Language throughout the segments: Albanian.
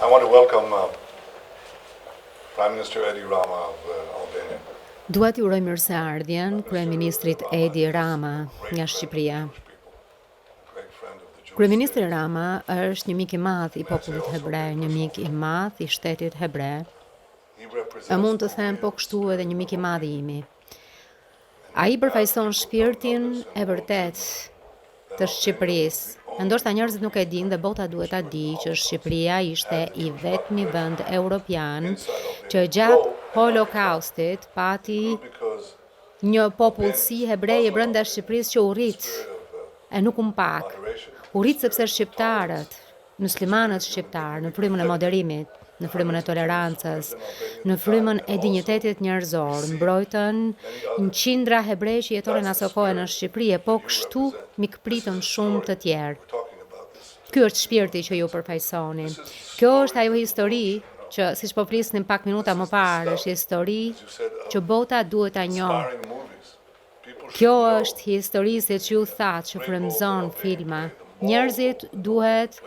I want to welcome Prime Minister Edi Rama of Albania. Dua t'ju uroj mirëseardhjen kryeministrit Edi Rama nga Shqipëria. Kryeministri Rama është një mik i madh i popullit hebre, një mik i madh i shtetit hebre. A mund të them po kështu edhe një mik i madh i imi. Ai përfaqëson shpirtin e vërtet të Shqipërisë. Ndoshta njerëzit nuk e dinë dhe bota duhet ta di që Shqipëria ishte i vetmi vend evropian që gjatë Holokaustit pati një popullsi hebreje brenda Shqipërisë që u rrit, e nuk pak. U rrit sepse shqiptarët, muslimanët shqiptarë, në frymën e moderimit, në frymën e tolerancës, në frymën e dinjitetit njerëzor, mbrojtën një qindra hebrej që jetonin aso kohë në Shqipëri, e po kështu mikpritën shumë të tjerë. Ky është shpirti që ju përfaqësoni. Kjo është ajo histori që, siç po flisnim pak minuta më parë, është histori që bota duhet ta njohë. Kjo është histori, siç ju thatë, që frymëzon filma. Njerëzit duhet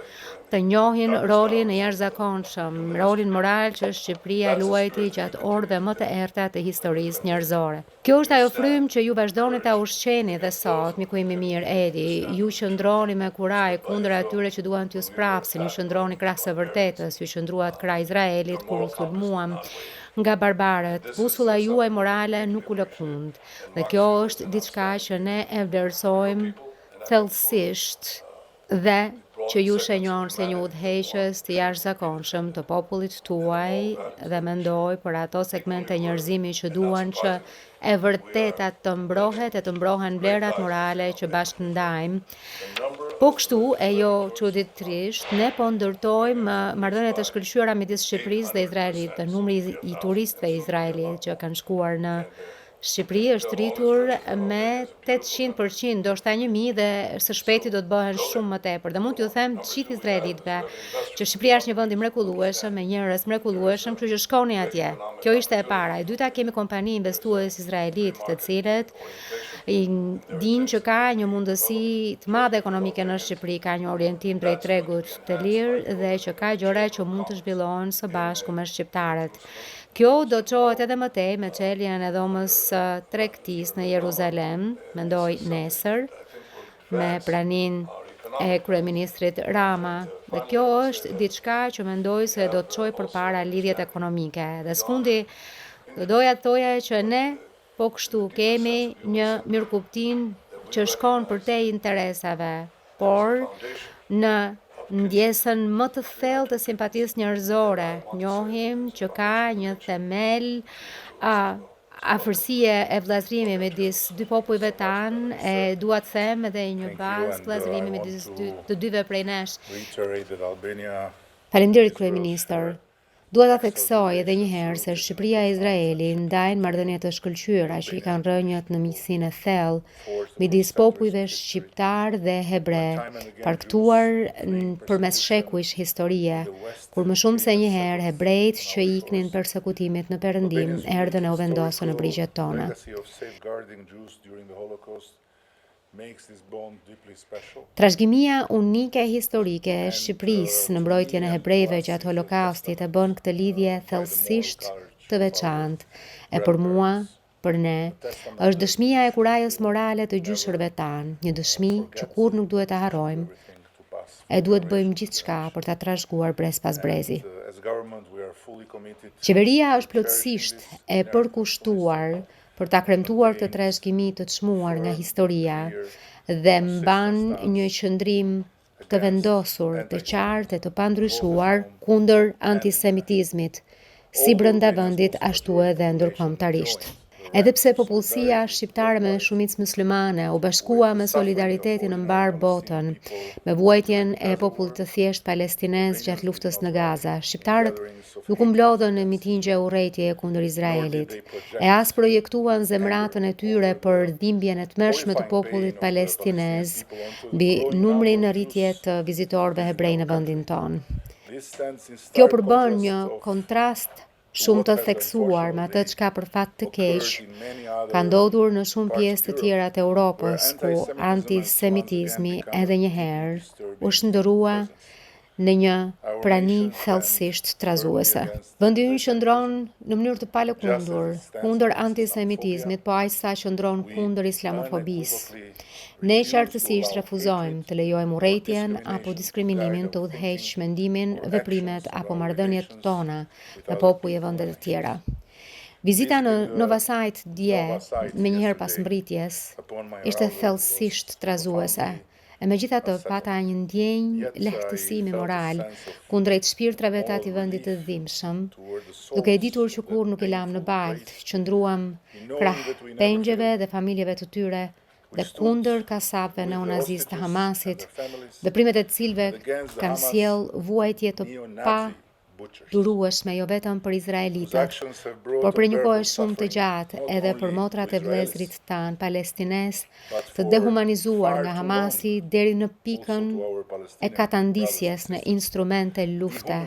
të njohin rolin e jashtëzakonshëm, rolin moral që Shqipëria luajti gjatë orëve më të errta të historisë njerëzore. Kjo është ajo frymë që ju vazhdoni ta ushqeni dhe sot, miku im i mirë Edi. Ju qëndroni me kuraj kundër atyre që duan t'ju sprapsin, ju qëndroni krah së vërtetës, ju qëndruat krah Izraelit kur u sulmuam nga barbarët. Busulla juaj morale nuk u lëkund. Dhe kjo është diçka që ne e vlerësojmë thellësisht dhe që ju shenjon se një udhëheqës të jashtëzakonshëm të popullit tuaj dhe mendoj për ato segmente njerëzimi që duan që e vërteta të mbrohet e të mbrohen vlerat morale që bashkë ndajmë. Po kështu, e jo çuditërisht, ne po ndërtojmë marrëdhënie të shkëlqyera midis Shqipërisë dhe Izraelit. Dhe numri i turistëve izraelit që kanë shkuar në Shqipëri është rritur me 800%, ndoshta 1000 dhe së shpejti do të bëhen shumë më tepër. Dhe mund t'ju them të gjithë izraelitëve që Shqipëria është një vend i mrekullueshëm, me njerëz mrekullueshëm, kështu që shkoni atje. Kjo ishte e para. E dyta, kemi kompani investues izraelit, të cilët dinë që ka një mundësi të madhe ekonomike në Shqipëri, ka një orientim drejt tregut të lirë dhe që ka gjëra që mund të zhvillohen së bashku me shqiptarët. Kjo do çohet edhe më tej me çeljen e dhomës tregtisë në Jeruzalem, mendoj nesër, me praninë e kryeministrit Rama. Dhe kjo është diçka që mendoj se do të çojë përpara lidhjet ekonomike. Dhe sfundi do doja të thoja që ne po kështu kemi një mirëkuptim që shkon përtej interesave, por në ndjesën më të thellë të simpatisë njerëzore, njohim që ka një themel afërsie e vëllazërimi midis dy popujve tanë, e dua të them edhe një bazë vëllazërimi midis të dyve prej nesh. Faleminderit kryeministër. Dua ta theksoj edhe një herë se Shqipëria e Izraelit ndajnë marrëdhënie të shkëlqyera që i kanë rënjët në miqësinë e thellë midis popujve shqiptar dhe hebre, parktuar përmes shekujsh historie, kur më shumë se një herë hebrejt që iknin persekutimit në Perëndim erdhën e u vendosën në brigjet tona. Trashëgimia unike historike e Shqipërisë në mbrojtjen e hebrejve gjatë Holokaustit e bën këtë lidhje thellësisht të veçantë. E për mua, për ne, është dëshmia e kurajës morale të gjyshërve tanë, një dëshmi që kur nuk duhet ta harrojmë. E duhet bëjmë gjithçka për ta trashëguar brez pas brezi. Qeveria është plotësisht e përkushtuar për ta kremtuar këtë trashëgimi të çmuar nga historia dhe mban një qëndrim të vendosur, të qartë e të pandryshuar kundër antisemitizmit, si brenda vendit ashtu edhe ndërkombëtarisht. Edhe pse popullsia shqiptare me shumicë muslimane u bashkua me solidaritetin në mbar botën, me vuajtjen e popullit të thjesht palestinez gjatë luftës në Gaza, shqiptarët nuk u mblodhën në mitingje urrejtje kundër Izraelit, e as projektuan zemratën e tyre për dhimbjen e tmerrshme të popullit palestinez mbi numrin në rritje të vizitorëve hebrej në vendin tonë. Kjo përbën një kontrast shumë të theksuar me atë çka për fat të keq ka ndodhur në shumë pjesë të tjera të Europës, ku antisemitizmi edhe një herë u shndërrua në një prani thellësisht trazuese. Vendi ynë qëndron në mënyrë të palëkundur kundër antisemitizmit, po aq sa qëndron kundër islamofobisë. Ne qartësisht refuzojmë të lejojmë urrëtitjen apo diskriminimin të udhëheq mendimin, veprimet apo marrëdhëniet tona me popuj e vende të tjera. Vizita në Novasajt dje, menjëherë pas mbritjes, ishte thellësisht trazuese. E megjithatë pata një ndjenjë lehtësimi moral kundrejt shpirtrave të atij vendi të dhimbshëm, duke e ditur që kur nuk i lam në baltë, qëndruam krah pengjeve dhe familjeve të tyre dhe kundër kasapëve neonazistë të Hamasit, veprimet e cilëve kanë sjell vuajtje të pa durueshme jo vetëm për izraelitët, por për një kohë shumë të gjatë edhe për motrat e vëllezërit tanë palestines të dehumanizuar nga Hamasi deri në pikën e katandisjes në instrumente lufte,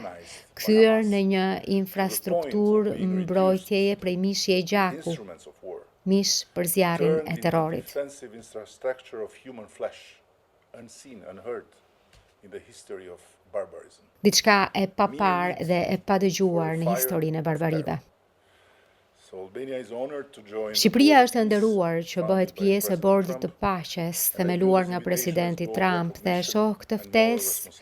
kthyer në një infrastrukturë mbrojtjeje prej mishje e gjaku, mish për zjarrin e terrorit. Diçka e papar dhe e padëgjuar në historinë e barbarive. Shqipëria është e nderuar që bëhet pjesë e bordit të paqes themeluar nga presidenti Trump dhe e shoh këtë ftesë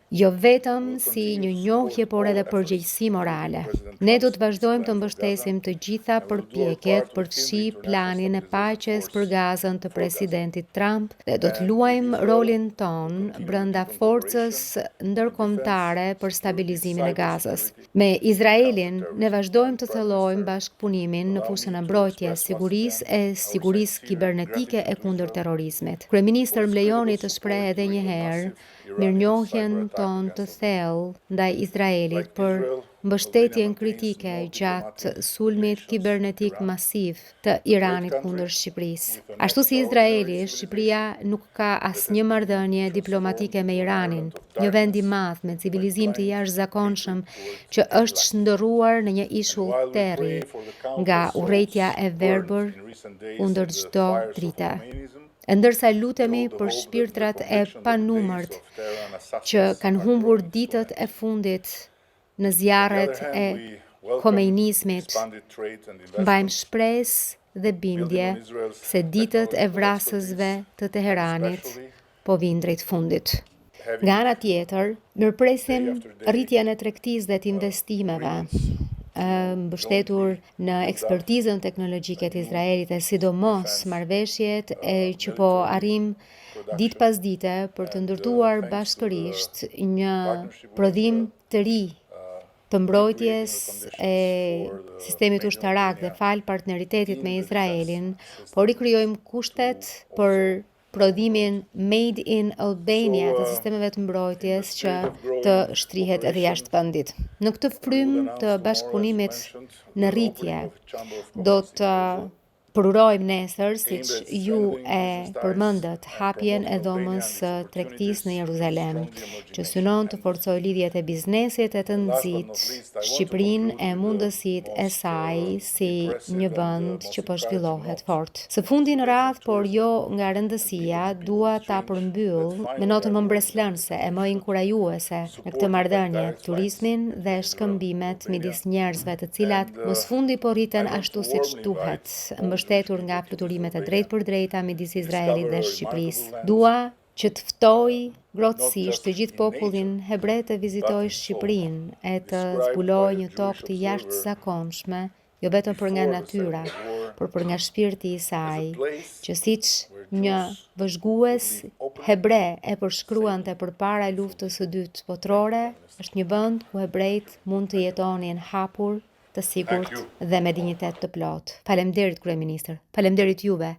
jo vetëm si një njohje, por edhe përgjegjësi morale. Ne do të vazhdojmë të mbështesim të gjitha përpjekjet për të fshi planin e paqes për Gazën të presidentit Trump dhe do të luajmë rolin ton brenda forcës ndërkombëtare për stabilizimin e Gazës. Me Izraelin ne vazhdojmë të thellojmë bashkëpunimin në fushën e mbrojtjes, sigurisë kibernetike e kundër terrorizmit. Kryeministri më lejoni të shpreh edhe një herë mirënjohjen ton të thellë ndaj Izraelit për mbështetjen kritike gjatë sulmit kibernetik masiv të Iranit kundër Shqipërisë. Ashtu si Izraeli, Shqipëria nuk ka asnjë marrëdhënie diplomatike me Iranin, një vend i madh me civilizim të jashtëzakonshëm që është shndërruar në një ishull terri nga urrëtia e verbër kundër çdo drite. Ndërsa lutemi për shpirtrat e panumërt që kanë humbur ditët e fundit në zjarret e komeinizmit, mbajmë shpresë dhe bindje se ditët e vrasësve të Teheranit po vijnë drejt fundit. Nga ana tjetër, mirëpresim rritjen e tregtisë dhe të investimeve, mbështetur në ekspertizën teknologjike të Izraelit e sidomos marrëveshjet që po arrim ditë pas dite për të ndërtuar bashkërisht një prodhim të ri të mbrojtjes e sistemit ushtarak dhe fal partneritetit me Izraelin, po rikrijojmë kushtet për prodhimin Made in Albania të sistemeve të mbrojtjes që të shtrihet edhe jashtë vendit. Në këtë frymë të bashkëpunimit në rritje, do të përurojmë nesër, siç ju e përmendët, hapjen e dhomës së tregtisë në Jeruzalem, që synon të forcojë lidhjet e biznesit e të nxit Shqipërinë e mundësitë e saj si një vend që po zhvillohet fort. Së fundi në radhë, por jo nga rëndësia, dua ta përmbyll me notën më mbreslënëse e më inkurajuese në këtë marrëdhënie, turizmin dhe shkëmbimet midis njerëzve, të cilat më së fundi po rriten ashtu siç duhet, mbështetur nga fluturimet e drejtpërdrejta midis Izraelit dhe Shqipërisë. Dua që të ftoj grotësisht të gjithë popullin hebre të vizitojë Shqipërinë e të zbulojë një tokë të jashtëzakonshme, jo vetëm për nga natyra, por për nga shpirti i saj, që siç një vëzhgues hebre e përshkruante përpara luftës së dytë botërore, është një vend ku hebrejt mund të jetonin hapur, të sigurt dhe me dinjitet të plot. Faleminderit kryeministër. Faleminderit juve